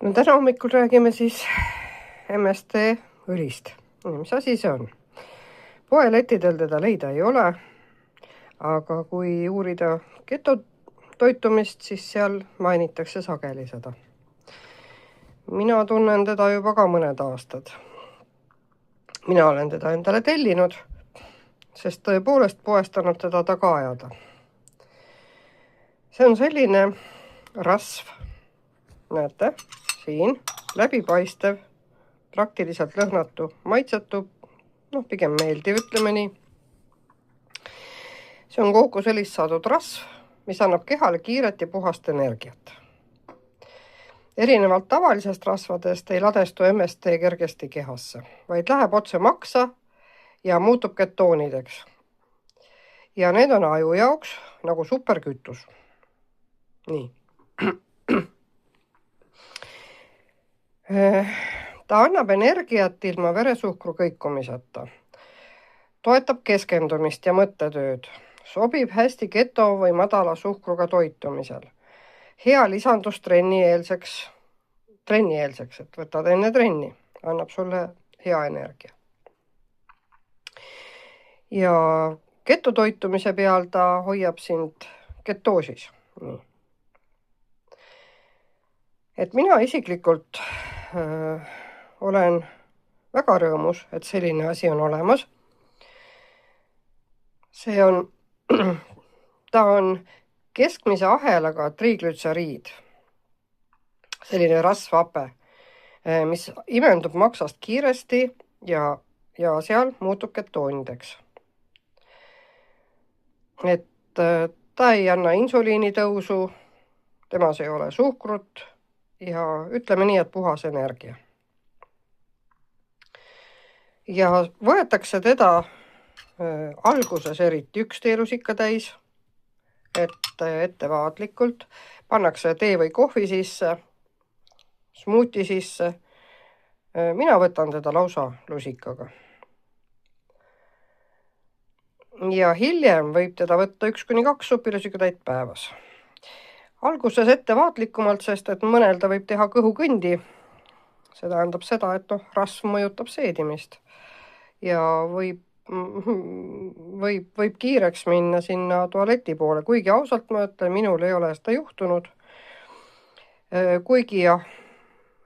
No täna hommikul räägime siis MST õlist. Mis asi see on? Poelettidel teda leida ei ole, aga kui uurida ketotoitumist, siis seal mainitakse sageli seda. Mina tunnen teda juba ka mõned aastad. Mina olen teda endale tellinud, sest tõepoolest poest annab teda taga ajada. See on selline rasv, näete, siin läbipaistev, praktiliselt lõhnatu, maitsetu, pigem meeldiv, ütleme nii. See on kookoselist saadud rasv, mis annab kehale kiiret ja puhast energiat. Erinevalt tavalisest rasvadest ei ladestu MST kergesti kehasse, vaid läheb otse maksa ja muutub ketoonideks. Ja need on aju jaoks nagu superkütus. Nii. Ta annab energiat ilma veresuhkru kõikumiseta. Toetab keskendumist ja mõttetööd. Sobib hästi keto või madala suhkruga toitumisel. Hea lisandus trennieelseks, et võtad enne trenni. Annab sulle hea energia. Ja ketotoitumise peal ta hoiab sind ketoosis. Nii. Et mina isiklikult olen väga rõõmus, et selline asi on olemas. Ta on keskmise ahelaga triiglütseriid, selline rasvhape, mis imendub maksast kiiresti ja seal muutub ketoonideks. Et ta ei anna insuliini tõusu, temas ei ole suhkrut ja ütleme nii, et puhas energia. Ja võetakse teda alguses eriti üks teelusika täis, et ettevaatlikult pannakse tee või kohvi sisse, smuuti sisse. Mina võtan teda lausa lusikaga. Ja hiljem võib teda võtta 1-2 supilusikatäit päevas. Alguses ettevaatlikumalt, sest et mõnel ta võib teha kõhukõndi. See tähendab seda, et rasv mõjutab seedimist ja võib kiireks minna sinna tualeti poole, kuigi ausalt ma ütlen, minul ei ole seda juhtunud. Kuigi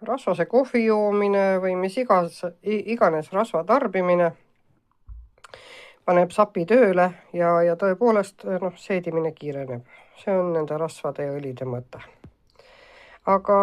rasvase kohvi joomine või mis iganes rasva tarbimine paneb sapi tööle ja tõepoolest seedimine kiireneb. See on nende rasvade ja õlide mõte. Aga